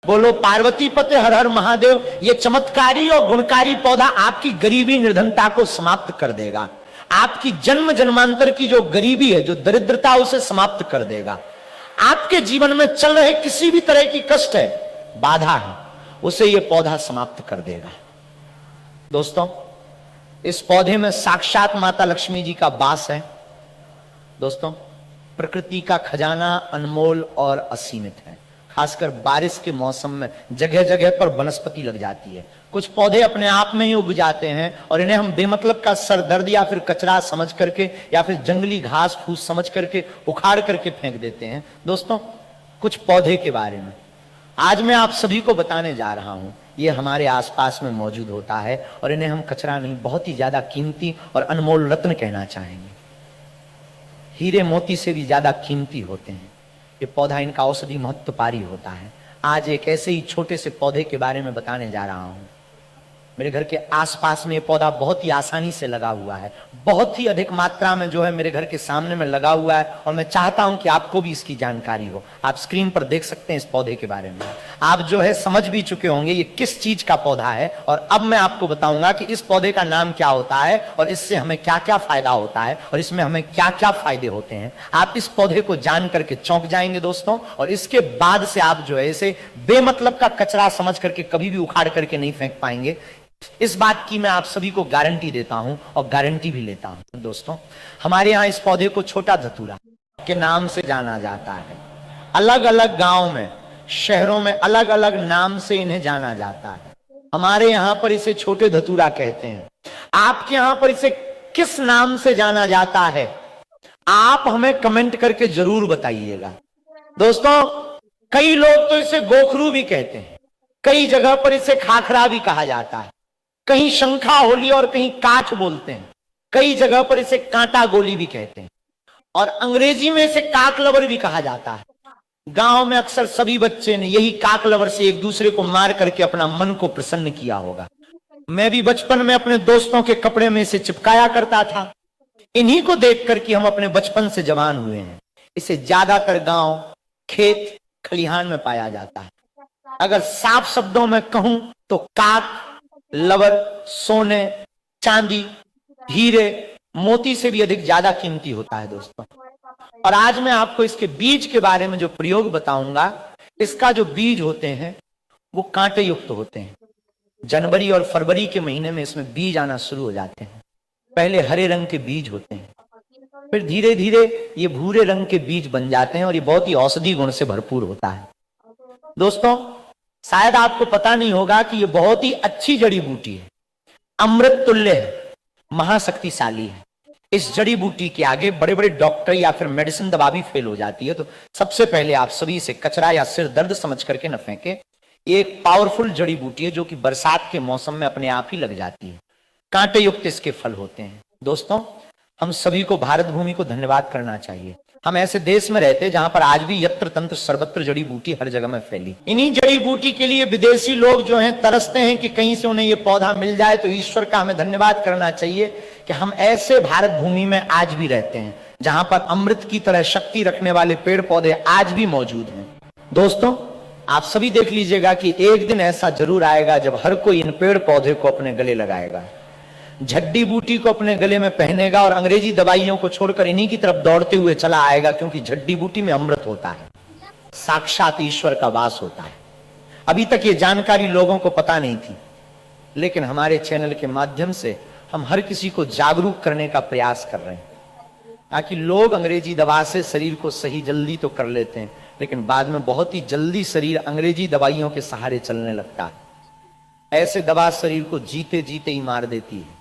बोलो पार्वती पते हर हर महादेव। ये चमत्कारी और गुणकारी पौधा आपकी गरीबी निर्धनता को समाप्त कर देगा। आपकी जन्म जन्मांतर की जो गरीबी है, जो दरिद्रता, उसे समाप्त कर देगा। आपके जीवन में चल रहे किसी भी तरह की कष्ट है, बाधा है, उसे यह पौधा समाप्त कर देगा। दोस्तों, इस पौधे में साक्षात माता लक्ष्मी जी का वास है। दोस्तों, प्रकृति का खजाना अनमोल और असीमित है। खासकर बारिश के मौसम में जगह जगह पर वनस्पति लग जाती है। कुछ पौधे अपने आप में ही उग जाते हैं और इन्हें हम बेमतलब का सरदर्द या फिर कचरा समझ करके या फिर जंगली घास फूस समझ करके उखाड़ करके फेंक देते हैं। दोस्तों, कुछ पौधे के बारे में आज मैं आप सभी को बताने जा रहा हूं। ये हमारे आसपास में मौजूद होता है और इन्हें हम कचरा नहीं, बहुत ही ज्यादा कीमती और अनमोल रत्न कहना चाहेंगे। हीरे मोती से भी ज्यादा कीमती होते हैं ये पौधा। इनका औषधि महत्व पारी होता है। आज एक ऐसे ही छोटे से पौधे के बारे में बताने जा रहा हूं। मेरे घर के आसपास में ये पौधा बहुत ही आसानी से लगा हुआ है, बहुत ही अधिक मात्रा में जो है मेरे घर के सामने में लगा हुआ है और मैं चाहता हूं कि आपको भी इसकी जानकारी हो। आप स्क्रीन पर देख सकते हैं इस पौधे के बारे में। आप जो है समझ भी चुके होंगे ये किस चीज का पौधा है और अब मैं आपको बताऊंगा कि इस पौधे का नाम क्या होता है और इससे हमें क्या क्या फायदा होता है और इसमें हमें क्या क्या फायदे होते हैं। आप इस पौधे को जान करके चौंक जाएंगे दोस्तों, और इसके बाद से आप जो है इसे बेमतलब का कचरा समझ करके कभी भी उखाड़ करके नहीं फेंक पाएंगे। इस बात की मैं आप सभी को गारंटी देता हूं और गारंटी भी लेता हूं। दोस्तों, हमारे यहां इस पौधे को छोटा धतूरा के नाम से जाना जाता है। अलग अलग गांव में, शहरों में अलग अलग नाम से इन्हें जाना जाता है। हमारे यहां पर इसे छोटे धतूरा कहते हैं। आपके यहां पर इसे किस नाम से जाना जाता है, आप हमें कमेंट करके जरूर बताइएगा। दोस्तों, कई लोग तो इसे गोखरू भी कहते हैं, कई जगह पर इसे खाखरा भी कहा जाता है, कहीं शंखा होली और कहीं काठ बोलते हैं, कई जगह पर इसे कांटा गोली भी कहते हैं और अंग्रेजी में इसे काकलवर भी कहा जाता है। गांव में अक्सर सभी बच्चे ने यही काकलवर से एक दूसरे को मार करके अपना मन को प्रसन्न किया होगा। मैं भी बचपन में अपने दोस्तों के कपड़े में इसे चिपकाया करता था। इन्हीं को देख करके हम अपने बचपन से जवान हुए हैं। इसे ज्यादातर गांव, खेत, खलिहान में पाया जाता है। अगर साफ शब्दों में कहूं तो काक, लवर, सोने, चांदी, हीरे, मोती से भी अधिक ज्यादा कीमती होता है दोस्तों। और आज मैं आपको इसके बीज के बारे में जो प्रयोग बताऊंगा, इसका जो बीज होते हैं वो कांटे युक्त होते हैं। जनवरी और फरवरी के महीने में इसमें बीज आना शुरू हो जाते हैं। पहले हरे रंग के बीज होते हैं, फिर धीरे धीरे ये भूरे रंग के बीज बन जाते हैं और ये बहुत ही औषधि गुण से भरपूर होता है। दोस्तों, शायद आपको पता नहीं होगा कि ये बहुत ही अच्छी जड़ी बूटी है, अमृत तुल्य है, महाशक्तिशाली है। इस जड़ी बूटी के आगे बड़े बड़े डॉक्टर या फिर मेडिसिन दवा भी फेल हो जाती है। तो सबसे पहले आप सभी इसे कचरा या सिर दर्द समझ करके न फेंके। ये एक पावरफुल जड़ी बूटी है जो कि बरसात के मौसम में अपने आप ही लग जाती है। कांटे युक्त इसके फल होते हैं। दोस्तों, हम सभी को, भारत भूमि को धन्यवाद करना चाहिए। हम ऐसे देश में रहते हैं जहां पर आज भी यत्र तंत्र सर्वत्र जड़ी बूटी हर जगह में फैली। इन्हीं जड़ी बूटी के लिए विदेशी लोग जो हैं तरसते हैं कि कहीं से उन्हें ये पौधा मिल जाए। तो ईश्वर का हमें धन्यवाद करना चाहिए कि हम ऐसे भारत भूमि में आज भी रहते हैं जहां पर अमृत की तरह शक्ति रखने वाले पेड़ पौधे आज भी मौजूद हैं। दोस्तों, आप सभी देख लीजिएगा कि एक दिन ऐसा जरूर आएगा जब हर कोई इन पेड़ पौधे को अपने गले लगाएगा, झड्डी बूटी को अपने गले में पहनेगा और अंग्रेजी दवाइयों को छोड़कर इन्हीं की तरफ दौड़ते हुए चला आएगा, क्योंकि झड्डी बूटी में अमृत होता है, साक्षात ईश्वर का वास होता है। अभी तक ये जानकारी लोगों को पता नहीं थी, लेकिन हमारे चैनल के माध्यम से हम हर किसी को जागरूक करने का प्रयास कर रहे हैं, ताकि लोग अंग्रेजी दवा से शरीर को सही जल्दी तो कर लेते हैं, लेकिन बाद में बहुत ही जल्दी शरीर अंग्रेजी दवाइयों के सहारे चलने लगता है। ऐसे दवा शरीर को जीते जीते ही मार देती है,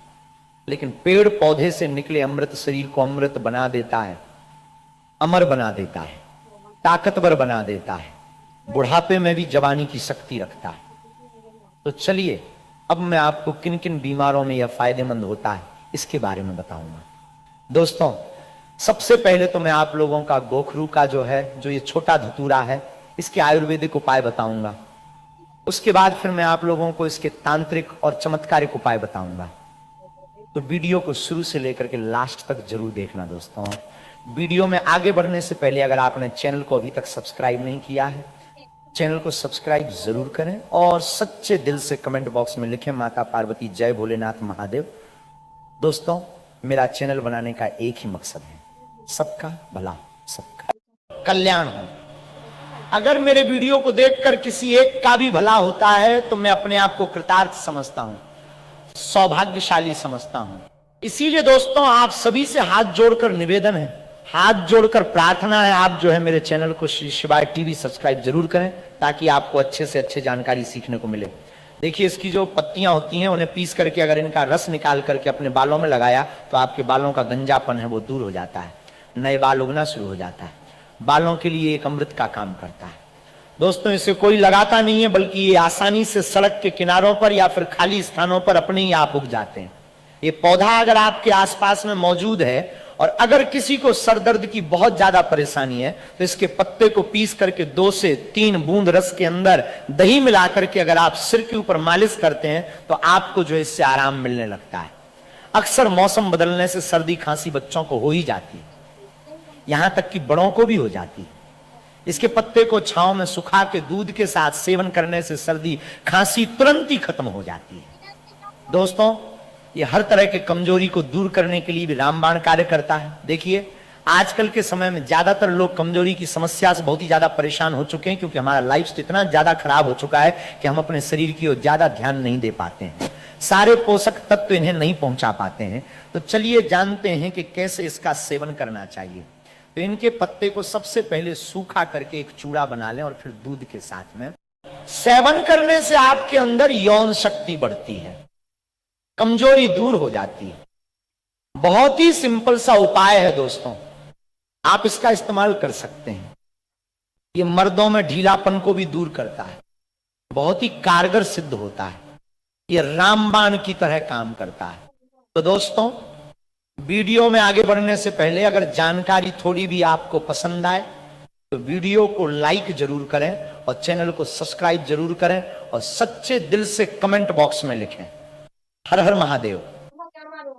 लेकिन पेड़ पौधे से निकले अमृत शरीर को अमृत बना देता है, अमर बना देता है, ताकतवर बना देता है, बुढ़ापे में भी जवानी की शक्ति रखता है। तो चलिए, अब मैं आपको किन किन बीमारों में यह फायदेमंद होता है इसके बारे में बताऊंगा। दोस्तों, सबसे पहले तो मैं आप लोगों का गोखरू का जो ये छोटा धतूरा है, इसके आयुर्वेदिक उपाय बताऊंगा। उसके बाद फिर मैं आप लोगों को इसके तांत्रिक और चमत्कारिक उपाय बताऊंगा। तो वीडियो को शुरू से लेकर के लास्ट तक जरूर देखना। दोस्तों, वीडियो में आगे बढ़ने से पहले अगर आपने चैनल को अभी तक सब्सक्राइब नहीं किया है, चैनल को सब्सक्राइब जरूर करें और सच्चे दिल से कमेंट बॉक्स में लिखें माता पार्वती जय भोलेनाथ महादेव। दोस्तों, मेरा चैनल बनाने का एक ही मकसद है, सबका भला, सबका कल्याण हो। अगर मेरे वीडियो को देखकर किसी एक का भी भला होता है तो मैं अपने आप को कृतार्थ समझता हूं, सौभाग्यशाली समझता हूं। इसीलिए दोस्तों, आप सभी से हाथ जोड़कर निवेदन है, हाथ जोड़कर प्रार्थना है, आप जो है मेरे चैनल को श्री शिवाय टीवी सब्सक्राइब जरूर करें ताकि आपको अच्छे से अच्छे जानकारी सीखने को मिले। देखिए, इसकी जो पत्तियां होती हैं उन्हें पीस करके अगर इनका रस निकाल करके अपने बालों में लगाया तो आपके बालों का गंजापन है वो दूर हो जाता है, नए बाल उगना शुरू हो जाता है। बालों के लिए एक अमृत का काम करता है। दोस्तों, इसे कोई लगाता नहीं है, बल्कि ये आसानी से सड़क के किनारों पर या फिर खाली स्थानों पर अपने ही आप उग जाते हैं। ये पौधा अगर आपके आसपास में मौजूद है और अगर किसी को सर दर्द की बहुत ज्यादा परेशानी है तो इसके पत्ते को पीस करके 2 से 3 बूंद रस के अंदर दही मिला करके अगर आप सिर के ऊपर मालिश करते हैं तो आपको जो इससे आराम मिलने लगता है। अक्सर मौसम बदलने से सर्दी खांसी बच्चों को हो ही जाती है, यहां तक कि बड़ों को भी हो जाती है। इसके पत्ते को छांव में सुखा के दूध के साथ सेवन करने से सर्दी खांसी तुरंत ही खत्म हो जाती है। दोस्तों, ये हर तरह के कमजोरी को दूर करने के लिए भी रामबाण कार्य करता है। देखिए, आजकल के समय में ज्यादातर लोग कमजोरी की समस्या से बहुत ही ज्यादा परेशान हो चुके हैं, क्योंकि हमारा लाइफ इतना ज्यादा खराब हो चुका है कि हम अपने शरीर की ओर ज्यादा ध्यान नहीं दे पाते हैं, सारे पोषक तत्व इन्हें नहीं पहुंचा पाते हैं। तो चलिए जानते हैं कि कैसे इसका सेवन करना चाहिए। तो इनके पत्ते को सबसे पहले सूखा करके एक चूड़ा बना लें और फिर दूध के साथ में सेवन करने से आपके अंदर यौन शक्ति बढ़ती है, कमजोरी दूर हो जाती है। बहुत ही सिंपल सा उपाय है दोस्तों, आप इसका इस्तेमाल कर सकते हैं। ये मर्दों में ढीलापन को भी दूर करता है, बहुत ही कारगर सिद्ध होता है, ये रामबाण की तरह काम करता है। तो दोस्तों, वीडियो में आगे बढ़ने से पहले अगर जानकारी थोड़ी भी आपको पसंद आए तो वीडियो को लाइक जरूर करें और चैनल को सब्सक्राइब जरूर करें और सच्चे दिल से कमेंट बॉक्स में लिखें हर हर महादेव,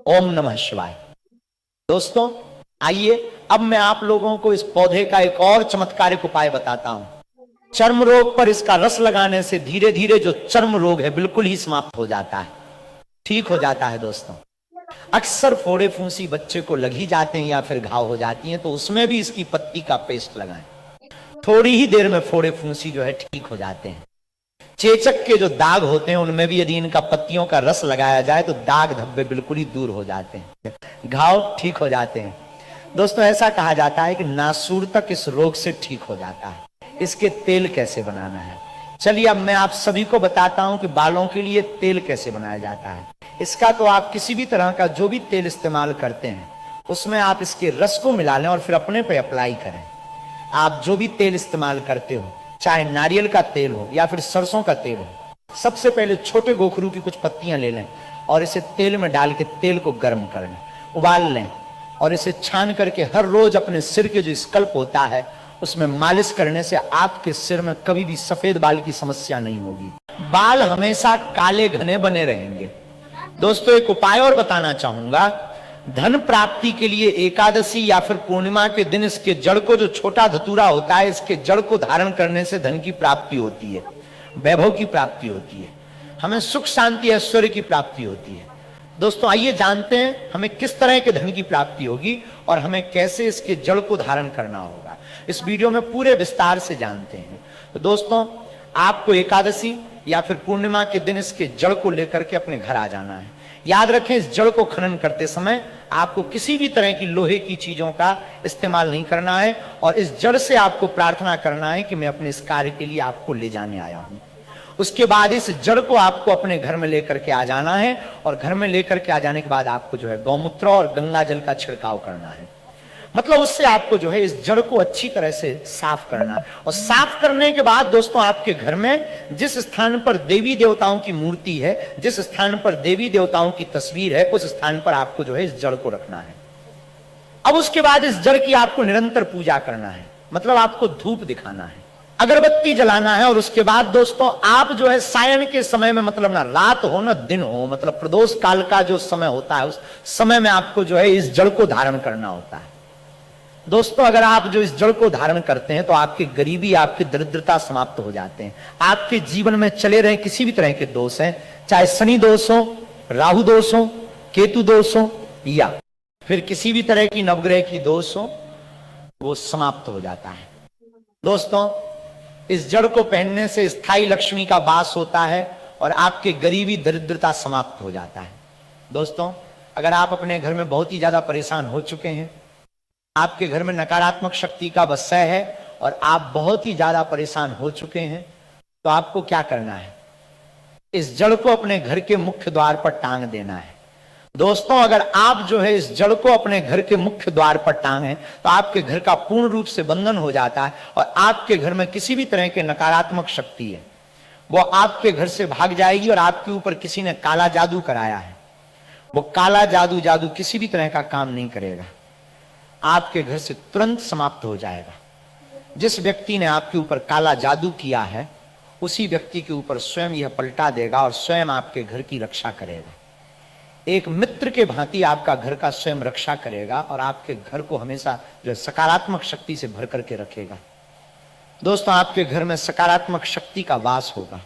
ओम नमः शिवाय। दोस्तों, आइए अब मैं आप लोगों को इस पौधे का एक और चमत्कारिक उपाय बताता हूं। चर्म रोग पर इसका रस लगाने से धीरे धीरे जो चर्म रोग है बिल्कुल ही समाप्त हो जाता है, ठीक हो जाता है। दोस्तों, अक्सर फोड़े फूंसी बच्चे को लग ही जाते हैं या फिर घाव हो जाती हैं, तो उसमें भी इसकी पत्ती का पेस्ट लगाएं, थोड़ी ही देर में फोड़े फूंसी जो है ठीक हो जाते हैं। चेचक के जो दाग होते हैं उनमें भी यदि इनका पत्तियों का रस लगाया जाए तो दाग धब्बे बिल्कुल ही दूर हो जाते हैं, घाव ठीक हो जाते हैं। दोस्तों, ऐसा कहा जाता है कि नासूर तक इस रोग से ठीक हो जाता है। इसके तेल कैसे बनाना है, चलिए अब मैं आप सभी को बताता हूं कि बालों के लिए तेल कैसे बनाया जाता है। इसका तो आप किसी भी तरह का जो भी तेल इस्तेमाल करते हैं उसमें आप इसके रस को मिला लें और फिर अपने पे अप्लाई करें। आप जो भी तेल इस्तेमाल करते हो, चाहे नारियल का तेल हो या फिर सरसों का तेल हो, सबसे पहले छोटे गोखरू की कुछ पत्तियां ले लें और इसे तेल में डाल के तेल को गर्म कर लें, उबाल लें और इसे छान करके हर रोज अपने सिर के जो स्कल्प होता है उसमें मालिश करने से आपके सिर में कभी भी सफेद बाल की समस्या नहीं होगी, बाल हमेशा काले घने बने रहेंगे। दोस्तों, एक उपाय और बताना चाहूंगा। धन प्राप्ति के लिए एकादशी या फिर पूर्णिमा के दिन इसके जड़ को, जो छोटा धतूरा होता है, इसके जड़ को धारण करने से धन की प्राप्ति होती है, वैभव की प्राप्ति होती है, हमें सुख शांति ऐश्वर्य की प्राप्ति होती है। दोस्तों, आइए जानते हैं हमें किस तरह के धन की प्राप्ति होगी और हमें कैसे इसके जड़ को धारण करना होगा। इस वीडियो में पूरे विस्तार से जानते हैं। तो दोस्तों, आपको एकादशी या फिर पूर्णिमा के दिन इसके जड़ को लेकर के अपने घर आ जाना है। याद रखें, इस जड़ को खनन करते समय आपको किसी भी तरह की लोहे की चीजों का इस्तेमाल नहीं करना है और इस जड़ से आपको प्रार्थना करना है कि मैं अपने इस कार्य के लिए आपको ले जाने आया हूं। उसके बाद इस जड़ को आपको अपने घर में लेकर के आ जाना है और घर में लेकर के आ जाने के बाद आपको जो है गौमूत्र और गंगा जल का छिड़काव करना है। मतलब उससे आपको जो है इस जड़ को अच्छी तरह से साफ करना है। और साफ करने के बाद दोस्तों, आपके घर में जिस स्थान पर देवी देवताओं की मूर्ति है, जिस स्थान पर देवी देवताओं की तस्वीर है, उस स्थान पर आपको जो है इस जड़ को रखना है। अब उसके बाद इस जड़ की आपको निरंतर पूजा करना है, मतलब आपको धूप दिखाना है, अगरबत्ती जलाना है। और उसके बाद दोस्तों, आप जो है सायन के समय में, मतलब ना रात हो ना दिन हो, मतलब प्रदोष काल का जो समय होता है उस समय में आपको जो है इस जड़ को धारण करना होता है। दोस्तों, अगर आप जो इस जड़ को धारण करते हैं तो आपकी गरीबी, आपकी दरिद्रता समाप्त हो जाते हैं। आपके जीवन में चले रहे किसी भी तरह के दोष हैं, चाहे शनि दोष हो, राहु दोष हो, केतु दोष हो, या फिर किसी भी तरह की नवग्रह की दोष हो, वो समाप्त हो जाता है। दोस्तों, इस जड़ को पहनने से स्थायी लक्ष्मी का वास होता है और आपके गरीबी दरिद्रता समाप्त हो जाता है। दोस्तों, अगर आप अपने घर में बहुत ही ज्यादा परेशान हो चुके हैं, आपके घर में नकारात्मक शक्ति का वशय है और आप बहुत ही ज्यादा परेशान हो चुके हैं, तो आपको क्या करना है? इस जड़ को अपने घर के मुख्य द्वार पर टांग देना है। दोस्तों, अगर आप जो है इस जड़ को अपने घर के मुख्य द्वार पर टांगे तो आपके घर का पूर्ण रूप से बंधन हो जाता है और आपके घर में किसी भी तरह के नकारात्मक शक्ति है वो आपके घर से भाग जाएगी। और आपके ऊपर किसी ने काला जादू कराया है, वो काला जादू किसी भी तरह का काम नहीं करेगा, आपके घर से तुरंत समाप्त हो जाएगा। जिस व्यक्ति ने आपके ऊपर काला जादू किया है उसी व्यक्ति के ऊपर स्वयं यह पलटा देगा और स्वयं आपके घर की रक्षा करेगा। एक मित्र के भांति आपका घर का स्वयं रक्षा करेगा और आपके घर को हमेशा जो सकारात्मक शक्ति से भर करके रखेगा। दोस्तों, आपके घर में सकारात्मक शक्ति का वास होगा।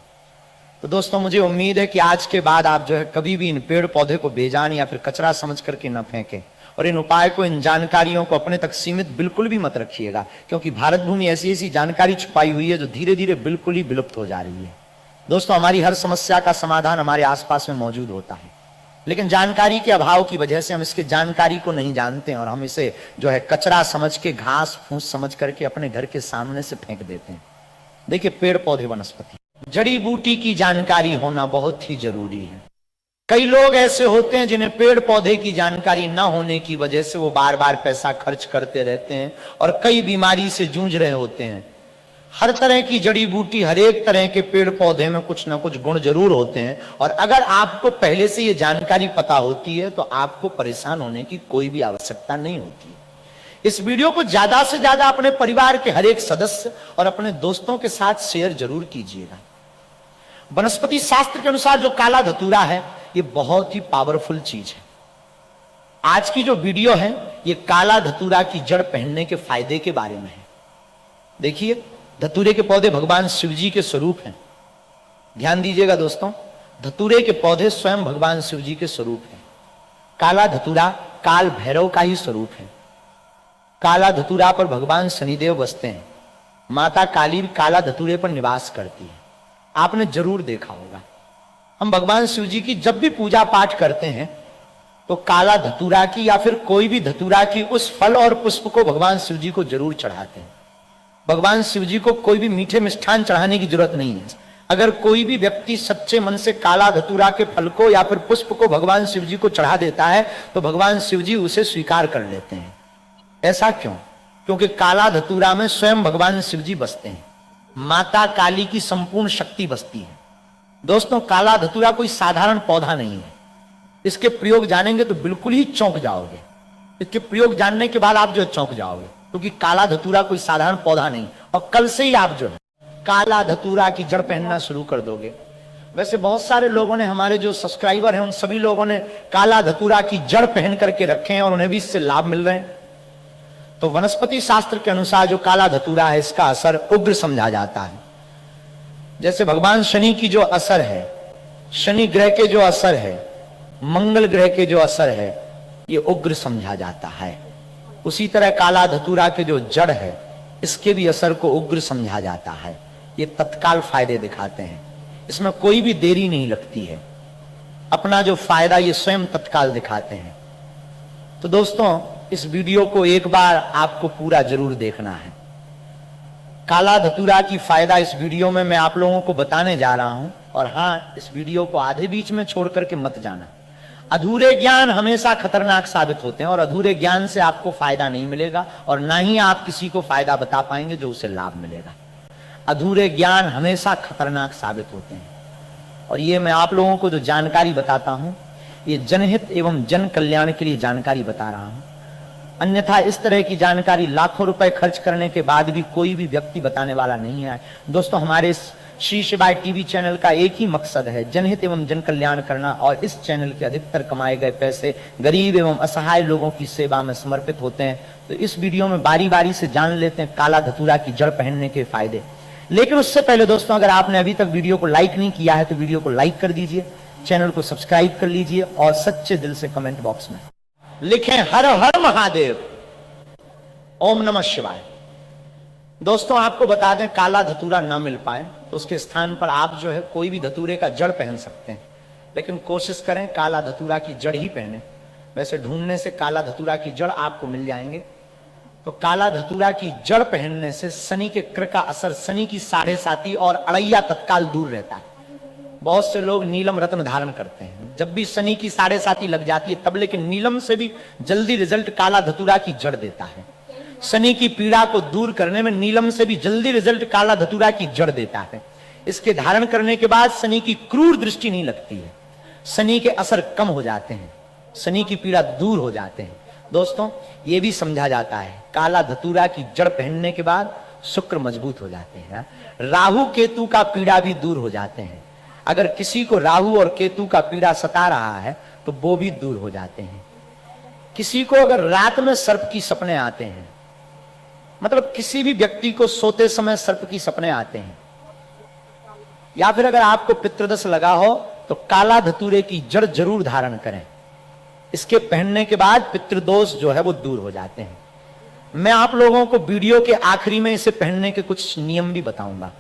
तो दोस्तों, मुझे उम्मीद है कि आज के बाद आप जो है कभी भी इन पेड़ पौधे को बेजान या फिर कचरा समझ करके न फेंकें और इन उपाय को, इन जानकारियों को अपने तक सीमित बिल्कुल भी मत रखिएगा, क्योंकि भारत भूमि ऐसी ऐसी जानकारी छुपाई हुई है जो धीरे धीरे बिल्कुल ही विलुप्त हो जा रही है। दोस्तों, हमारी हर समस्या का समाधान हमारे आसपास में मौजूद होता है, लेकिन जानकारी के अभाव की वजह से हम इसके जानकारी को नहीं जानते हैं और हम इसे जो है कचरा समझ के, घास फूस समझ करके अपने घर के सामने से फेंक देते हैं। देखिए, पेड़ पौधे, वनस्पति, जड़ी बूटी की जानकारी होना बहुत ही जरूरी है। कई लोग ऐसे होते हैं जिन्हें पेड़ पौधे की जानकारी न होने की वजह से वो बार बार पैसा खर्च करते रहते हैं और कई बीमारी से जूझ रहे होते हैं। हर तरह की जड़ी बूटी, हर एक तरह के पेड़ पौधे में कुछ ना कुछ गुण जरूर होते हैं और अगर आपको पहले से ये जानकारी पता होती है तो आपको परेशान होने की कोई भी आवश्यकता नहीं होती। इस वीडियो को ज्यादा से ज्यादा अपने परिवार के हर एक सदस्य और अपने दोस्तों के साथ शेयर जरूर कीजिएगा। वनस्पति शास्त्र के अनुसार जो काला धतूरा है ये बहुत ही पावरफुल चीज है। आज की जो वीडियो है ये काला धतूरा की जड़ पहनने के फायदे के बारे में है। देखिए, धतूरे के पौधे भगवान शिव जी के स्वरूप हैं। ध्यान दीजिएगा दोस्तों, धतूरे के पौधे स्वयं भगवान शिव जी के स्वरूप हैं। काला धतूरा काल भैरव का ही स्वरूप है। काला धतूरा पर भगवान शनिदेव बसते हैं। माता काली भी काला धतूरे पर निवास करती है। आपने जरूर देखा होगा, हम भगवान शिव जी की जब भी पूजा पाठ करते हैं तो काला धतूरा की या फिर कोई भी धतूरा की उस फल और पुष्प को भगवान शिव जी को जरूर चढ़ाते हैं। भगवान शिव जी को कोई भी मीठे मिष्ठान चढ़ाने की जरूरत नहीं है। अगर कोई भी व्यक्ति सच्चे मन से काला धतूरा के फल को या फिर पुष्प को भगवान शिव जी को चढ़ा देता है तो भगवान शिव जी उसे स्वीकार कर लेते हैं। ऐसा क्यों? क्योंकि काला धतूरा में स्वयं भगवान शिव जी बसते हैं, माता काली की संपूर्ण शक्ति बसती है। दोस्तों, काला धतूरा कोई साधारण पौधा नहीं है। इसके प्रयोग जानेंगे तो बिल्कुल ही चौंक जाओगे। इसके प्रयोग जानने के बाद आप जो चौंक जाओगे, क्योंकि काला धतूरा कोई साधारण पौधा नहीं। और कल से ही आप जो है काला धतूरा की जड़ पहनना शुरू कर दोगे। वैसे बहुत सारे लोगों ने, हमारे जो सब्सक्राइबर हैं उन सभी लोगों ने काला धतूरा की जड़ पहन करके रखे हैं और उन्हें भी इससे लाभ मिल रहे हैं। तो वनस्पति शास्त्र के अनुसार जो काला धतूरा है इसका असर उग्र समझा जाता है। जैसे भगवान शनि की जो असर है, शनि ग्रह के जो असर है, मंगल ग्रह के जो असर है, ये उग्र समझा जाता है। उसी तरह काला धतूरा के जो जड़ है इसके भी असर को उग्र समझा जाता है। ये तत्काल फायदे दिखाते हैं, इसमें कोई भी देरी नहीं लगती है। अपना जो फायदा ये स्वयं तत्काल दिखाते हैं। तो दोस्तों, इस वीडियो को एक बार आपको पूरा जरूर देखना है। काला धतूरा की फायदा इस वीडियो में मैं आप लोगों को बताने जा रहा हूं। और हाँ, इस वीडियो को आधे बीच में छोड़ करके मत जाना। अधूरे ज्ञान हमेशा खतरनाक साबित होते हैं और अधूरे ज्ञान से आपको फायदा नहीं मिलेगा और ना ही आप किसी को फायदा बता पाएंगे जो उसे लाभ मिलेगा। अधूरे ज्ञान हमेशा खतरनाक साबित होते हैं। और ये मैं आप लोगों को जो जानकारी बताता हूं ये जनहित एवं जन कल्याण के लिए जानकारी बता रहा हूं। अन्यथा इस तरह की जानकारी लाखों रुपए खर्च करने के बाद भी कोई भी व्यक्ति बताने वाला नहीं है। दोस्तों, हमारे इस श्री शिवाय टीवी चैनल का एक ही मकसद है, जनहित एवं जन कल्याण करना, और इस चैनल के अधिकतर कमाए गए पैसे गरीब एवं असहाय लोगों की सेवा में समर्पित होते हैं। तो इस वीडियो में बारी बारी से जान लेते हैं काला धतूरा की जड़ पहनने के फायदे। लेकिन उससे पहले दोस्तों, अगर आपने अभी तक वीडियो को लाइक नहीं किया है तो वीडियो को लाइक कर दीजिए, चैनल को सब्सक्राइब कर लीजिए और सच्चे दिल से कमेंट बॉक्स में लिखें हर हर महादेव, ओम नमः शिवाय। दोस्तों आपको बता दें, काला धतूरा ना मिल पाए तो उसके स्थान पर आप जो है कोई भी धतूरे का जड़ पहन सकते हैं, लेकिन कोशिश करें काला धतूरा की जड़ ही पहने। वैसे ढूंढने से काला धतूरा की जड़ आपको मिल जाएंगे। तो काला धतूरा की जड़ पहनने से शनि के क्र का असर, शनि की 7.5 और अड़ैया तत्काल दूर रहता है। बहुत से लोग नीलम रत्न धारण करते हैं, जब भी शनि की 7.5 लग जाती है तब, लेकिन नीलम से भी जल्दी रिजल्ट काला धतूरा की जड़ देता है। शनि की पीड़ा को दूर करने में नीलम से भी जल्दी रिजल्ट काला धतूरा की जड़ देता है। इसके धारण करने के बाद शनि की क्रूर दृष्टि नहीं लगती है, शनि के असर कम हो जाते हैं, शनि की पीड़ा दूर हो जाते हैं। दोस्तों ये भी समझा जाता है काला धतूरा की जड़ पहनने के बाद शुक्र मजबूत हो जाते हैं, राहु केतु का पीड़ा भी दूर हो जाते हैं। अगर किसी को राहु और केतु का पीड़ा सता रहा है तो वो भी दूर हो जाते हैं। किसी को अगर रात में सर्प की सपने आते हैं, मतलब किसी भी व्यक्ति को सोते समय सर्प की सपने आते हैं, या फिर अगर आपको पितृदोष लगा हो तो काला धतूरे की जड़ जरूर धारण करें। इसके पहनने के बाद पितृदोष जो है वो दूर हो जाते हैं। मैं आप लोगों को वीडियो के आखिरी में इसे पहनने के कुछ नियम भी बताऊंगा।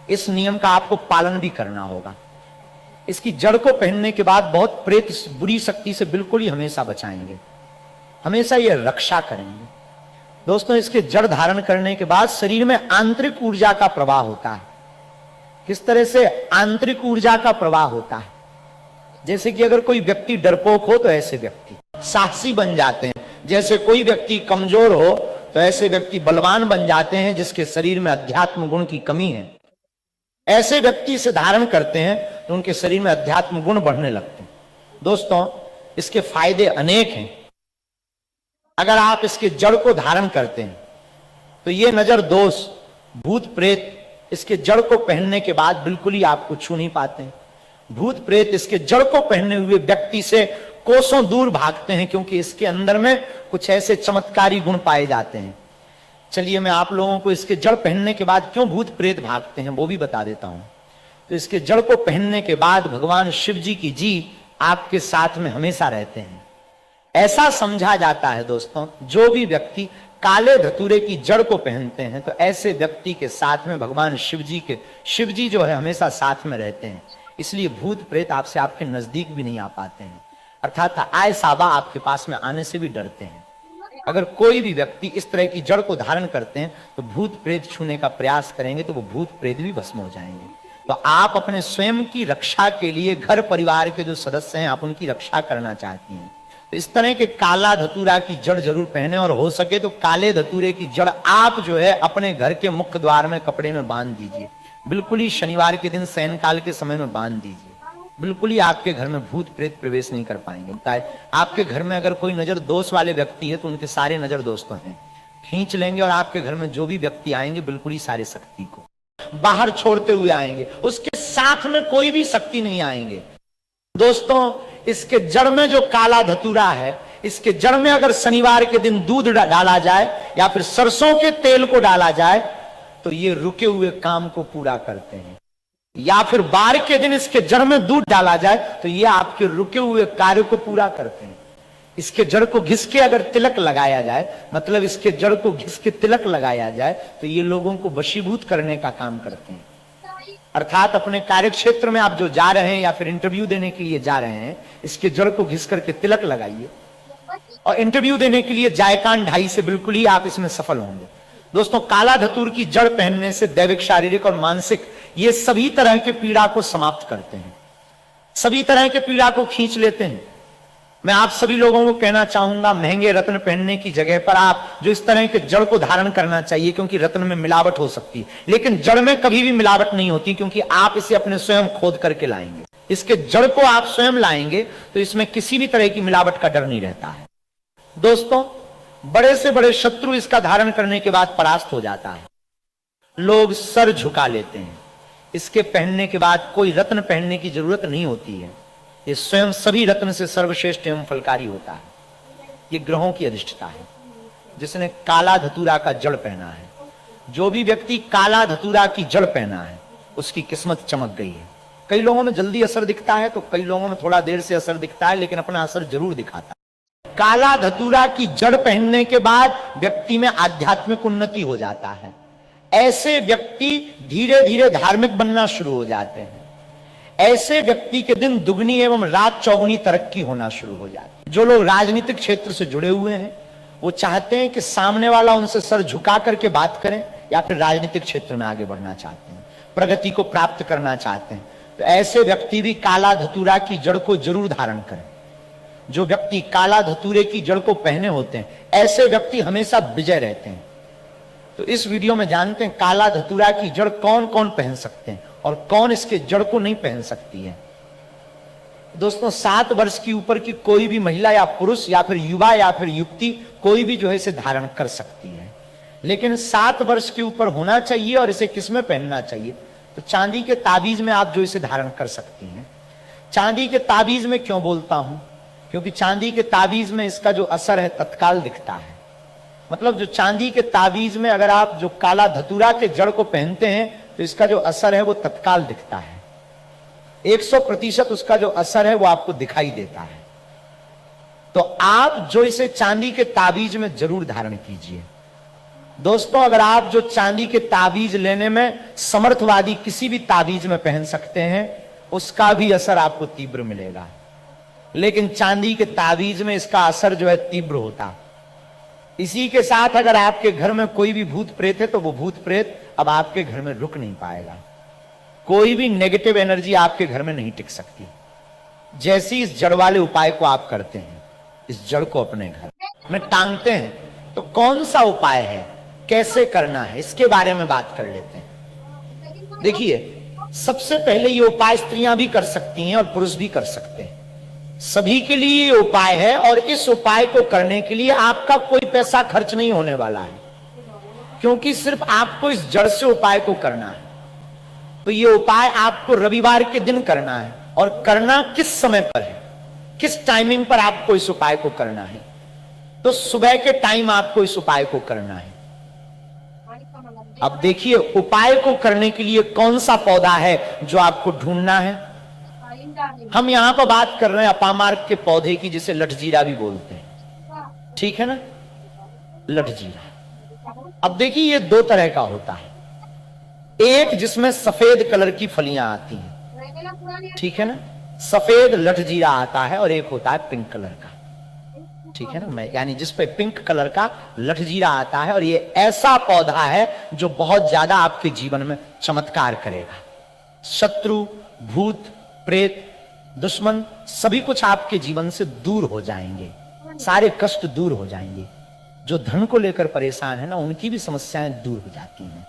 इस नियम का आपको पालन भी करना होगा। इसकी जड़ को पहनने के बाद बहुत प्रेत बुरी शक्ति से बिल्कुल ही हमेशा बचाएंगे, हमेशा ये रक्षा करेंगे। दोस्तों इसके जड़ धारण करने के बाद शरीर में आंतरिक ऊर्जा का प्रवाह होता है। किस तरह से आंतरिक ऊर्जा का प्रवाह होता है? जैसे कि अगर कोई व्यक्ति डरपोक हो तो ऐसे व्यक्ति साहसी बन जाते हैं, जैसे कोई व्यक्ति कमजोर हो तो ऐसे व्यक्ति बलवान बन जाते हैं जिसके शरीर में अध्यात्म गुण की कमी है। ऐसे व्यक्ति से धारण करते हैं तो उनके शरीर में अध्यात्म गुण बढ़ने लगते हैं। दोस्तों इसके फायदे अनेक हैं। अगर आप इसके जड़ को धारण करते हैं तो ये नजर दोष, भूत प्रेत इसके जड़ को पहनने के बाद बिल्कुल ही आपको छू नहीं पाते हैं। भूत प्रेत इसके जड़ को पहने हुए व्यक्ति से कोसों दूर भागते हैं, क्योंकि इसके अंदर में कुछ ऐसे चमत्कारी गुण पाए जाते हैं। चलिए मैं आप लोगों को इसके जड़ पहनने के बाद क्यों भूत प्रेत भागते हैं वो भी बता देता हूं। तो इसके जड़ को पहनने के बाद भगवान शिव जी की जी आपके साथ में हमेशा रहते हैं। ऐसा समझा जाता है दोस्तों, जो भी व्यक्ति काले धतूरे की जड़ को पहनते हैं तो ऐसे व्यक्ति के साथ में भगवान शिव जी जो है हमेशा साथ में रहते हैं। इसलिए भूत प्रेत आपसे आपके नजदीक भी नहीं आ पाते हैं, अर्थात आय साबा आपके पास में आने से भी डरते हैं। अगर कोई भी व्यक्ति इस तरह की जड़ को धारण करते हैं तो भूत प्रेत छूने का प्रयास करेंगे तो वो भूत प्रेत भी भस्म हो जाएंगे। तो आप अपने स्वयं की रक्षा के लिए घर परिवार के जो सदस्य हैं आप उनकी रक्षा करना चाहती हैं तो इस तरह के काला धतूरा की जड़ जरूर पहने, और हो सके तो काले धतूरे की जड़ आप जो है अपने घर के मुख्य द्वार में कपड़े में बांध दीजिए। बिल्कुल ही शनिवार के दिन शयनकाल के समय में बांध दीजिए। बिल्कुल ही आपके घर में भूत प्रेत प्रवेश नहीं कर पाएंगे। आपके घर में अगर कोई नजर दोष वाले व्यक्ति है तो उनके सारे नजर दोष तो हैं, खींच लेंगे और आपके घर में जो भी व्यक्ति आएंगे बिल्कुल ही सारे शक्ति को बाहर छोड़ते हुए आएंगे, उसके साथ में कोई भी शक्ति नहीं आएंगे। दोस्तों इसके जड़ में जो काला धतूरा है, इसके जड़ में अगर शनिवार के दिन दूध डाला जाए या फिर सरसों के तेल को डाला जाए तो ये रुके हुए काम को पूरा करते हैं, या फिर बार के दिन इसके जड़ में दूध डाला जाए तो ये आपके रुके हुए कार्य को पूरा करते हैं। इसके जड़ को घिस के अगर तिलक लगाया जाए, मतलब इसके जड़ को घिस के तिलक लगाया जाए तो ये लोगों को वशीभूत करने का काम करते हैं। अर्थात अपने कार्य क्षेत्र में आप जो जा रहे हैं या फिर इंटरव्यू देने के लिए जा रहे हैं, इसके जड़ को घिस करके तिलक लगाइए और इंटरव्यू देने के लिए जायकान ढाई से बिल्कुल ही आप इसमें सफल होंगे। दोस्तों काला धतूर की जड़ पहनने से दैविक, शारीरिक और मानसिक ये सभी तरह के पीड़ा को समाप्त करते हैं, सभी तरह के पीड़ा को खींच लेते हैं। मैं आप सभी लोगों को कहना चाहूंगा, महंगे रत्न पहनने की जगह पर आप जो इस तरह के जड़ को धारण करना चाहिए, क्योंकि रत्न में मिलावट हो सकती है लेकिन जड़ में कभी भी मिलावट नहीं होती, क्योंकि आप इसे अपने स्वयं खोद करके लाएंगे। इसके जड़ को आप स्वयं लाएंगे तो इसमें किसी भी तरह की मिलावट का डर नहीं रहता है। दोस्तों बड़े से बड़े शत्रु इसका धारण करने के बाद परास्त हो जाता है। लोग सर झुका लेते हैं, इसके पहनने के बाद कोई रत्न पहनने की जरूरत नहीं होती है। ये स्वयं सभी रत्न से सर्वश्रेष्ठ एवं फलकारी होता है। ये ग्रहों की अधिष्ठता है। जिसने काला धतूरा का जड़ पहना है, जो भी व्यक्ति काला धतूरा की जड़ पहना है, उसकी किस्मत चमक गई है। कई लोगों में जल्दी असर दिखता है, तो कई लोगों में थोड़ा देर से असर दिखता है, लेकिन अपना असर जरूर दिखाता है। काला धतूरा की जड़ पहनने के बाद व्यक्ति में आध्यात्मिक उन्नति हो जाता है। ऐसे व्यक्ति धीरे धीरे धार्मिक बनना शुरू हो जाते हैं। ऐसे व्यक्ति के दिन दुगनी एवं रात चौगुनी तरक्की होना शुरू हो जाती है। जो लोग राजनीतिक क्षेत्र से जुड़े हुए हैं, वो चाहते हैं कि सामने वाला उनसे सर झुका करके बात करें, या फिर राजनीतिक क्षेत्र में आगे बढ़ना चाहते हैं, प्रगति को प्राप्त करना चाहते हैं, तो ऐसे व्यक्ति भी काला धतूरा की जड़ को जरूर धारण करें। जो व्यक्ति काला धतूरे की जड़ को पहने होते हैं, ऐसे व्यक्ति हमेशा विजय रहते हैं। तो इस वीडियो में जानते हैं काला धतूरा की जड़ कौन कौन पहन सकते हैं और कौन इसके जड़ को नहीं पहन सकती है। दोस्तों, 7 वर्ष की ऊपर की कोई भी महिला या पुरुष या फिर युवा या फिर युवती कोई भी जो है इसे धारण कर सकती है, लेकिन 7 वर्ष के ऊपर होना चाहिए। और इसे किस में पहनना चाहिए? तो चांदी के ताबीज में आप जो इसे धारण कर सकती हैं। चांदी के ताबीज में क्यों बोलता हूं? क्योंकि चांदी के ताबीज में इसका जो असर है तत्काल दिखता है। मतलब जो चांदी के ताबीज में अगर आप जो काला धतूरा के जड़ को पहनते हैं, तो इसका जो असर है वो तत्काल दिखता है। 100% उसका जो असर है वो आपको दिखाई देता है। तो आप जो इसे चांदी के ताबीज में जरूर धारण कीजिए। दोस्तों, अगर आप जो चांदी के ताबीज लेने में समर्थवादी किसी भी ताबीज में पहन सकते हैं, उसका भी असर आपको तीव्र मिलेगा, लेकिन चांदी के ताबीज में इसका असर जो है तीव्र होता। इसी के साथ अगर आपके घर में कोई भी भूत प्रेत है, तो वो भूत प्रेत अब आपके घर में रुक नहीं पाएगा। कोई भी नेगेटिव एनर्जी आपके घर में नहीं टिक सकती। जैसी इस जड़ वाले उपाय को आप करते हैं, इस जड़ को अपने घर में टांगते हैं, तो कौन सा उपाय है, कैसे करना है, इसके बारे में बात कर लेते हैं। देखिए, सबसे पहले ये उपाय स्त्रियां भी कर सकती हैं और पुरुष भी कर सकते हैं। सभी के लिए ये उपाय है, और इस उपाय को करने के लिए आपका कोई पैसा खर्च नहीं होने वाला है, क्योंकि सिर्फ आपको इस जड़ से उपाय को करना है। तो ये उपाय आपको रविवार के दिन करना है, और करना किस समय पर है, किस टाइमिंग पर आपको इस उपाय को करना है? तो सुबह के टाइम आपको इस उपाय को करना है। अब देखिए, उपाय को करने के लिए कौन सा पौधा है जो आपको ढूंढना है। हम यहां पर बात कर रहे हैं अपामार्ग के पौधे की, जिसे लठजीरा भी बोलते हैं, ठीक है ना, लठजीरा। अब देखिए, ये 2 तरह का होता है। एक जिसमें सफेद कलर की फलियां आती हैं, ठीक है ना, सफेद लठजीरा आता है, और एक होता है पिंक कलर का, ठीक है ना, यानी जिस पे पिंक कलर का लठजीरा आता है। और ये ऐसा पौधा है जो बहुत ज्यादा आपके जीवन में चमत्कार करेगा। शत्रु, भूत, प्रेत, दुश्मन सभी कुछ आपके जीवन से दूर हो जाएंगे, सारे कष्ट दूर हो जाएंगे। जो धन को लेकर परेशान है ना, उनकी भी समस्याएं दूर हो जाती हैं।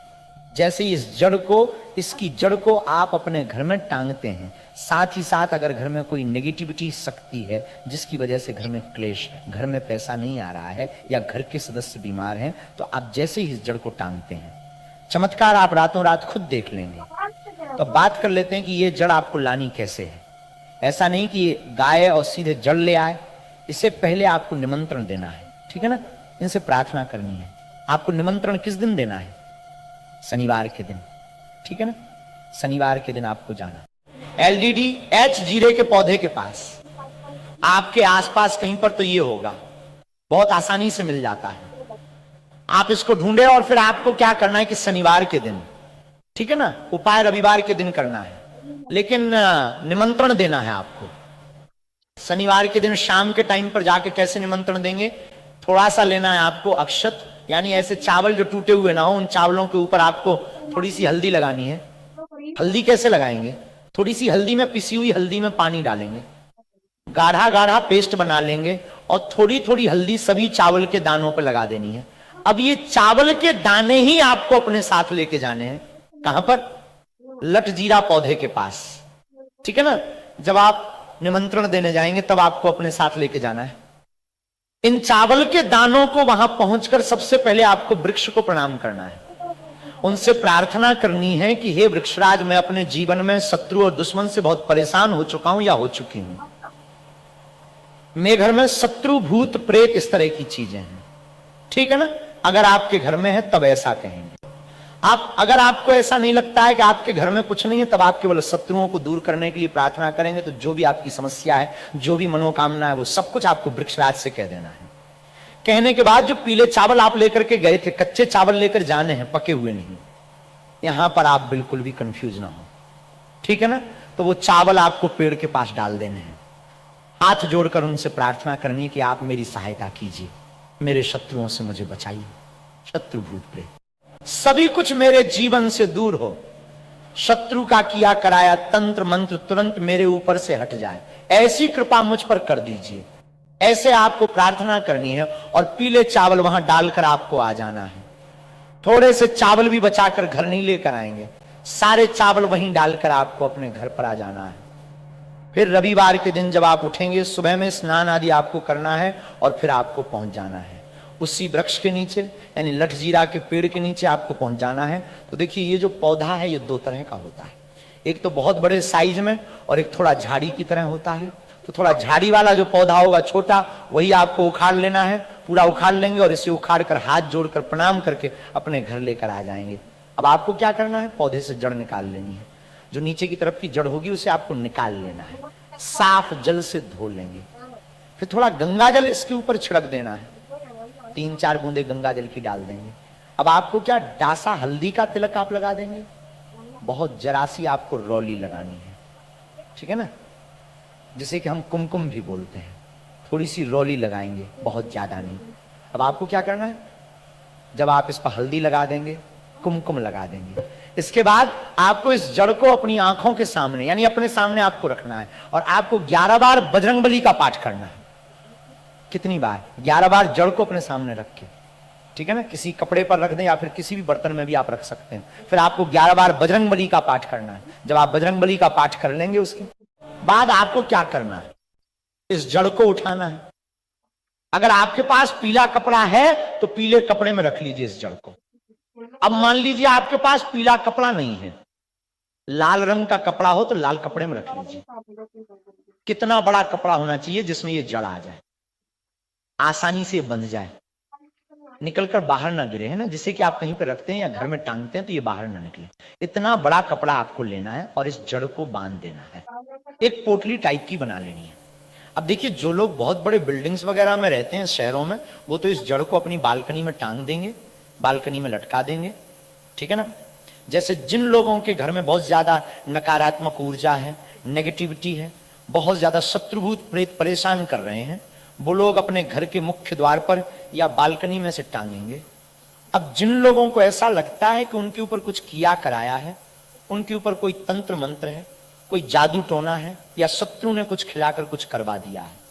जैसे इस जड़ को, इसकी जड़ को आप अपने घर में टांगते हैं, साथ ही साथ अगर घर में कोई नेगेटिविटी शक्ति है, जिसकी वजह से घर में क्लेश, घर में पैसा नहीं आ रहा है, या घर के सदस्य बीमार हैं, तो आप जैसे ही इस जड़ को टांगते हैं, चमत्कार आप रातों रात खुद देख लेंगे। तो बात कर लेते हैं कि ये जड़ आपको लानी कैसे है। ऐसा नहीं कि ये गाय और सीधे जड़ ले आए, इससे पहले आपको निमंत्रण देना है, ठीक है ना, इनसे प्रार्थना करनी है। आपको निमंत्रण किस दिन देना है? शनिवार के दिन, ठीक है ना, शनिवार के दिन आपको जाना। LDD H जीरे के पौधे के पास, आपके आसपास कहीं पर तो ये होगा, बहुत आसानी से मिल जाता है। आप इसको ढूंढे, और फिर आपको क्या करना है कि शनिवार के दिन, ठीक है ना, उपाय रविवार के दिन करना है, लेकिन निमंत्रण देना है आपको। शनिवार के दिन शाम के टाइम पर जाके कैसे निमंत्रण देंगे? थोड़ा सा लेना है आपको अक्षत, यानी ऐसे चावल जो टूटे हुए ना हो, उन चावलों के ऊपर आपको थोड़ी सी हल्दी लगानी है। हल्दी कैसे लगाएंगे? थोड़ी सी हल्दी में, पिसी हुई हल्दी में पानी डालेंगे, गाढ़ा गाढ़ा पेस्ट बना लेंगे, और थोड़ी थोड़ी हल्दी सभी चावल के दानों पर लगा देनी है। अब ये चावल के दाने ही आपको अपने साथ लेके जाने हैं। कहां पर? लठजीरा पौधे के पास, ठीक है ना। जब आप निमंत्रण देने जाएंगे तब आपको अपने साथ लेके जाना है। इन चावल के दानों को वहां पहुंचकर सबसे पहले आपको वृक्ष को प्रणाम करना है, उनसे प्रार्थना करनी है कि हे वृक्षराज, मैं अपने जीवन में शत्रु और दुश्मन से बहुत परेशान हो चुका हूं या हो चुकी हूं। मेरे घर में शत्रु भूत प्रेत इस तरह की चीजें हैं, ठीक है ना। अगर आपके घर में है तब ऐसा कहेंगे आप। अगर आपको ऐसा नहीं लगता है कि आपके घर में कुछ नहीं है, तब आप केवल शत्रुओं को दूर करने के लिए प्रार्थना करेंगे। तो जो भी आपकी समस्या है, जो भी मनोकामना है, वो सब कुछ आपको वृक्षराज से कह देना है। कहने के बाद जो पीले चावल आप लेकर के गए थे, कच्चे चावल लेकर जाने हैं, पके हुए नहीं। यहां पर आप बिल्कुल भी कंफ्यूज ना हो, ठीक है ना। तो वो चावल आपको पेड़ के पास डाल देने हैं, हाथ जोड़कर उनसे प्रार्थना करनी कि आप मेरी सहायता कीजिए, मेरे शत्रुओं से मुझे बचाइए, शत्रु भूत प्रेत सभी कुछ मेरे जीवन से दूर हो। शत्रु का किया कराया तंत्र मंत्र तुरंत मेरे ऊपर से हट जाए, ऐसी कृपा मुझ पर कर दीजिए। ऐसे आपको प्रार्थना करनी है और पीले चावल वहां डालकर आपको आ जाना है। थोड़े से चावल भी बचाकर घर नहीं लेकर आएंगे, सारे चावल वहीं डालकर आपको अपने घर पर आ जाना है। फिर रविवार के दिन जब आप उठेंगे, सुबह में स्नान आदि आपको करना है और फिर आपको पहुंच जाना है उसी वृक्ष के नीचे, यानी लठजीरा के पेड़ के नीचे आपको पहुंच जाना है। तो देखिए, ये जो पौधा है ये दो तरह का होता है, एक तो बहुत बड़े साइज में और एक थोड़ा झाड़ी की तरह होता है। तो थोड़ा झाड़ी वाला जो पौधा होगा छोटा, वही आपको उखाड़ लेना है, पूरा उखाड़ लेंगे और इसे उखाड़ कर हाथ जोड़कर प्रणाम करके अपने घर लेकर आ जाएंगे। अब आपको क्या करना है, पौधे से जड़ निकाल लेनी है। जो नीचे की तरफ की जड़ होगी उसे आपको निकाल लेना है, साफ जल से धो लेंगे। फिर थोड़ा गंगा जल इसके ऊपर छिड़क देना है, 3-4 बूंदे गंगा जल की डाल देंगे। अब आपको क्या, डासा हल्दी का तिलक आप लगा देंगे, बहुत जरा सी आपको रौली लगानी है, ठीक है ना, जिसे कि हम कुमकुम भी बोलते हैं। थोड़ी सी रौली लगाएंगे, बहुत ज्यादा नहीं। अब आपको क्या करना है, जब आप इस पर हल्दी लगा देंगे, कुमकुम लगा देंगे, इसके बाद आपको इस जड़ को अपनी आंखों के सामने, यानी अपने सामने आपको रखना है और आपको 11 बार बजरंगबली का पाठ करना है। कितनी बार, 11 बार जड़ को अपने सामने रख के, ठीक है ना, किसी कपड़े पर रख दें या फिर किसी भी बर्तन में भी आप रख सकते हैं। फिर आपको 11 बार बजरंगबली का पाठ करना है। जब आप बजरंगबली का पाठ कर लेंगे, उसके बाद आपको क्या करना है, इस जड़ को उठाना है। अगर आपके पास पीला कपड़ा है तो पीले कपड़े में रख लीजिए इस जड़ को। अब मान लीजिए आपके पास पीला कपड़ा नहीं है, लाल रंग का कपड़ा हो तो लाल कपड़े में रख लीजिए। कितना बड़ा कपड़ा होना चाहिए जिसमें ये जड़ आ जाए, आसानी से बंध जाए, निकलकर बाहर ना गिरे, है ना, जिसे कि आप कहीं पे रखते हैं या घर में टांगते हैं तो ये बाहर ना निकले। इतना बड़ा कपड़ा आपको लेना है और इस जड़ को बांध देना है, एक पोटली टाइप की बना लेनी है। अब देखिए, जो लोग बहुत बड़े बिल्डिंग्स वगैरह में रहते हैं शहरों में, वो तो इस जड़ को अपनी बालकनी में टांग देंगे, बालकनी में लटका देंगे, ठीक है ना। जैसे जिन लोगों के घर में बहुत ज्यादा नकारात्मक ऊर्जा है, नेगेटिविटी है, बहुत ज्यादा शत्रुभूत प्रेत परेशान कर रहे हैं, वो लोग अपने घर के मुख्य द्वार पर या बालकनी में से टांगेंगे। अब जिन लोगों को ऐसा लगता है कि उनके ऊपर कुछ किया कराया है, उनके ऊपर कोई तंत्र मंत्र है, कोई जादू टोना है, या शत्रु ने कुछ खिलाकर कुछ करवा दिया है,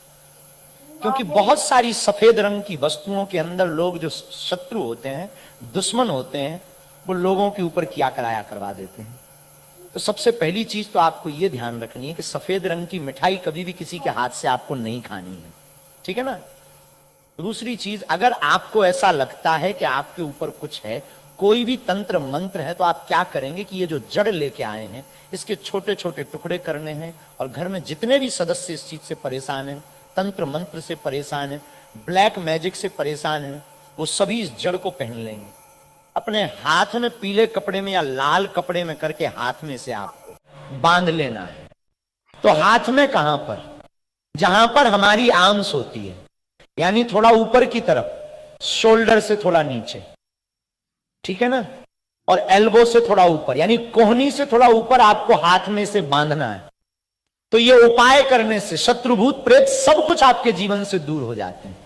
क्योंकि बहुत सारी सफेद रंग की वस्तुओं के अंदर लोग जो शत्रु होते हैं, दुश्मन होते हैं, वो लोगों के ऊपर किया कराया करवा देते हैं। तो सबसे पहली चीज तो आपको यह ध्यान रखनी है कि सफेद रंग की मिठाई कभी भी किसी के हाथ से आपको नहीं खानी है, ठीक है ना। दूसरी चीज, अगर आपको ऐसा लगता है कि आपके ऊपर कुछ है, कोई भी तंत्र मंत्र है, तो आप क्या करेंगे कि ये जो जड़ लेके आए हैं, इसके छोटे छोटे टुकड़े करने हैं और घर में जितने भी सदस्य इस चीज से परेशान हैं, तंत्र मंत्र से परेशान हैं, ब्लैक मैजिक से परेशान हैं, वो सभी इस जड़ को पहन लेंगे, अपने हाथ में पीले कपड़े में या लाल कपड़े में करके हाथ में से आपको बांध लेना है। तो हाथ में कहां पर, जहां पर हमारी आर्म्स होती है, यानी थोड़ा ऊपर की तरफ, शोल्डर से थोड़ा नीचे, ठीक है ना, और एल्बो से थोड़ा ऊपर, यानी कोहनी से थोड़ा ऊपर आपको हाथ में से बांधना है। तो ये उपाय करने से शत्रुभूत प्रेत सब कुछ आपके जीवन से दूर हो जाते हैं।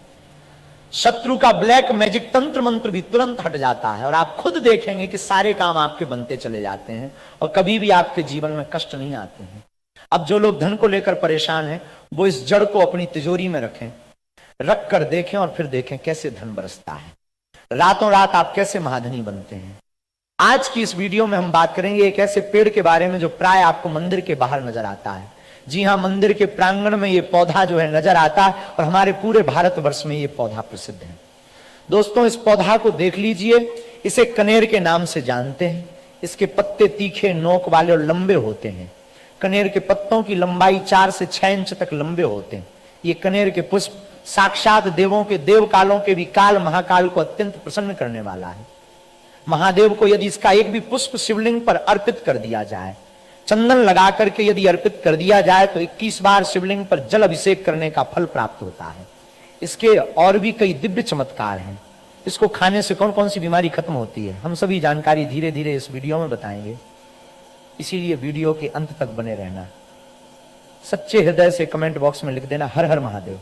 शत्रु का ब्लैक मैजिक तंत्र मंत्र भी तुरंत हट जाता है और आप खुद देखेंगे कि सारे काम आपके बनते चले जाते हैं और कभी भी आपके जीवन में कष्ट नहीं आते हैं। अब जो लोग धन को लेकर परेशान हैं, वो इस जड़ को अपनी तिजोरी में रखें, रख कर देखें और फिर देखें कैसे धन बरसता है, रातों रात आप कैसे महाधनी बनते हैं। आज की इस वीडियो में हम बात करेंगे एक ऐसे पेड़ के बारे में जो प्राय आपको मंदिर के बाहर नजर आता है। जी हाँ, मंदिर के प्रांगण में ये पौधा जो है नजर आता है और हमारे पूरे भारतवर्ष में ये पौधा प्रसिद्ध है। दोस्तों इस पौधा को देख लीजिए, इसे कनेर के नाम से जानते हैं। इसके पत्ते तीखे, नोक वाले और लंबे होते हैं। कनेर के पत्तों की लंबाई 4 से 6 इंच तक लंबे होते हैं। ये कनेर के पुष्प साक्षात देवों के, देव कालों के भी काल महाकाल को अत्यंत प्रसन्न करने वाला है। महादेव को यदि इसका एक भी पुष्प शिवलिंग पर अर्पित कर दिया जाए, चंदन लगा करके यदि अर्पित कर दिया जाए, तो 21 बार शिवलिंग पर जल अभिषेक करने का फल प्राप्त होता है। इसके और भी कई दिव्य चमत्कार हैं। इसको खाने से कौन कौन सी बीमारी खत्म होती है, हम सभी जानकारी धीरे धीरे इस वीडियो में बताएंगे, इसीलिए वीडियो के अंत तक बने रहना। सच्चे हृदय से कमेंट बॉक्स में लिख देना हर हर महादेव,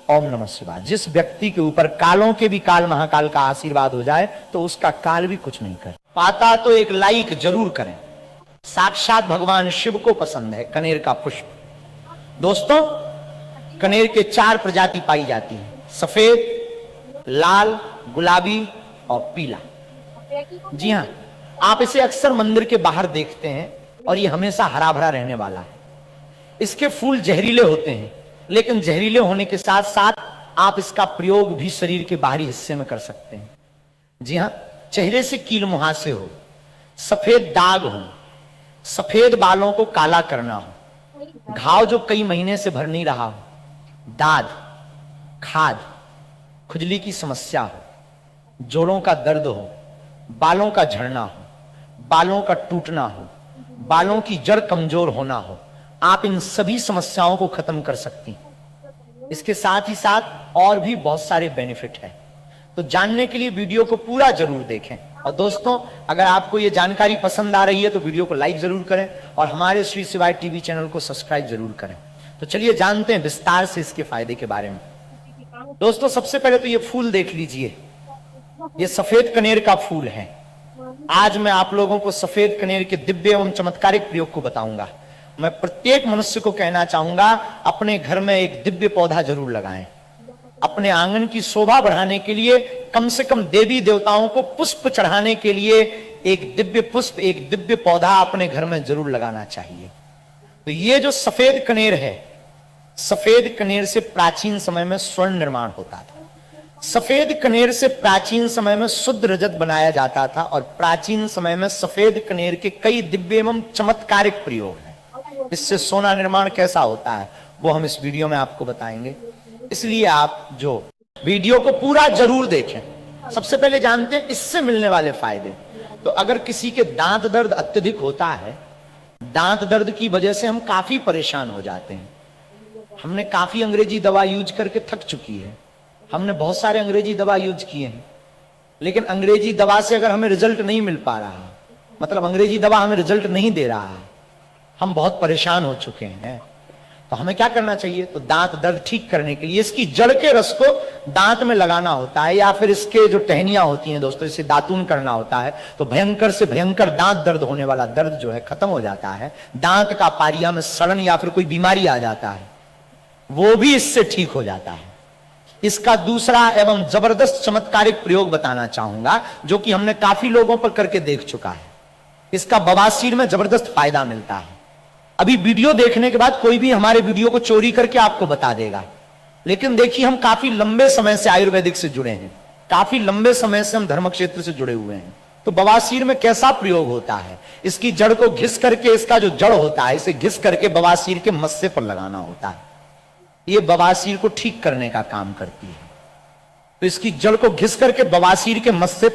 ओम नमः शिवाय। जिस व्यक्ति के ऊपर कालों के भी काल महाकाल का आशीर्वाद हो जाए तो उसका काल भी कुछ नहीं कर पाता। तो एक लाइक जरूर करें। साक्षात भगवान शिव को पसंद है कनेर का पुष्प। दोस्तों कनेर के 4 प्रजाति पाई जाती है, सफेद, लाल, गुलाबी और पीला। जी हाँ, आप इसे अक्सर मंदिर के बाहर देखते हैं और ये हमेशा हरा भरा रहने वाला है। इसके फूल जहरीले होते हैं, लेकिन जहरीले होने के साथ साथ आप इसका प्रयोग भी शरीर के बाहरी हिस्से में कर सकते हैं। जी हाँ, चेहरे से कील मुहासे हो, सफेद दाग हो, सफेद बालों को काला करना हो, घाव जो कई महीने से भर नहीं रहा हो, दाद, खाद, खुजली की समस्या हो, जोड़ों का दर्द हो, बालों का झड़ना हो, बालों का टूटना हो, बालों की जड़ कमजोर होना हो, आप इन सभी समस्याओं को खत्म कर सकती हैं। इसके साथ ही साथ और भी बहुत सारे बेनिफिट हैं। तो जानने के लिए वीडियो को पूरा जरूर देखें। और दोस्तों अगर आपको ये जानकारी पसंद आ रही है तो वीडियो को लाइक जरूर करें और हमारे श्री शिवाय टीवी चैनल को सब्सक्राइब जरूर करें। तो चलिए जानते हैं विस्तार से इसके फायदे के बारे में। दोस्तों सबसे पहले तो ये फूल देख लीजिए, ये सफेद कनेर का फूल है। आज मैं आप लोगों को सफेद कनेर के दिव्य एवं चमत्कारिक प्रयोग को बताऊंगा। मैं प्रत्येक मनुष्य को कहना चाहूंगा अपने घर में एक दिव्य पौधा जरूर लगाएं। अपने आंगन की शोभा बढ़ाने के लिए, कम से कम देवी देवताओं को पुष्प चढ़ाने के लिए एक दिव्य पुष्प, एक दिव्य पौधा अपने घर में जरूर लगाना चाहिए। तो ये जो सफेद कनेर है, सफेद कनेर से प्राचीन समय में स्वर्ण निर्माण होता था। सफेद कनेर से प्राचीन समय में शुद्ध रजत बनाया जाता था और प्राचीन समय में सफेद कनेर के कई दिव्य एवं चमत्कारिक प्रयोग हैं। इससे सोना निर्माण कैसा होता है वो हम इस वीडियो में आपको बताएंगे, इसलिए आप जो वीडियो को पूरा जरूर देखें। सबसे पहले जानते हैं इससे मिलने वाले फायदे। तो अगर किसी के दांत दर्द अत्यधिक होता है, दांत दर्द की वजह से हम काफी परेशान हो जाते हैं, हमने काफी अंग्रेजी दवा यूज करके थक चुकी है, हमने बहुत सारे अंग्रेजी दवा यूज किए हैं, लेकिन अंग्रेजी दवा से अगर हमें रिजल्ट नहीं मिल पा रहा, मतलब अंग्रेजी दवा हमें रिजल्ट नहीं दे रहा, हम बहुत परेशान हो चुके हैं, तो हमें क्या करना चाहिए? तो दांत दर्द ठीक करने के लिए इसकी जड़ के रस को दांत में लगाना होता है, या फिर इसके जो टहनियां होती हैं दोस्तों, इसे दातून करना होता है, तो भयंकर से भयंकर दांत दर्द होने वाला दर्द जो है खत्म हो जाता है। दांत का पारिया में सड़न या फिर कोई बीमारी आ जाता है, वो भी इससे ठीक हो जाता है। इसका दूसरा एवं जबरदस्त चमत्कारिक प्रयोग बताना चाहूंगा, जो कि हमने काफी लोगों पर करके देख चुका है। इसका बवासीर में जबरदस्त फायदा मिलता है। अभी वीडियो देखने के बाद कोई भी हमारे वीडियो को चोरी करके आपको बता देगा, लेकिन देखिए हम काफी लंबे समय से आयुर्वेदिक से जुड़े हैं, काफी लंबे समय से हम धर्म क्षेत्र से जुड़े हुए हैं। तो बवासीर में कैसा प्रयोग होता है? इसकी जड़ को घिस करके, इसका जो जड़ होता है इसे घिस करके बवासीर के मस्से पर लगाना होता है। ये बवासीर को ठीक करने का काम करती है। तो इसकी जड़ को घिस करके बवासीर के मस्से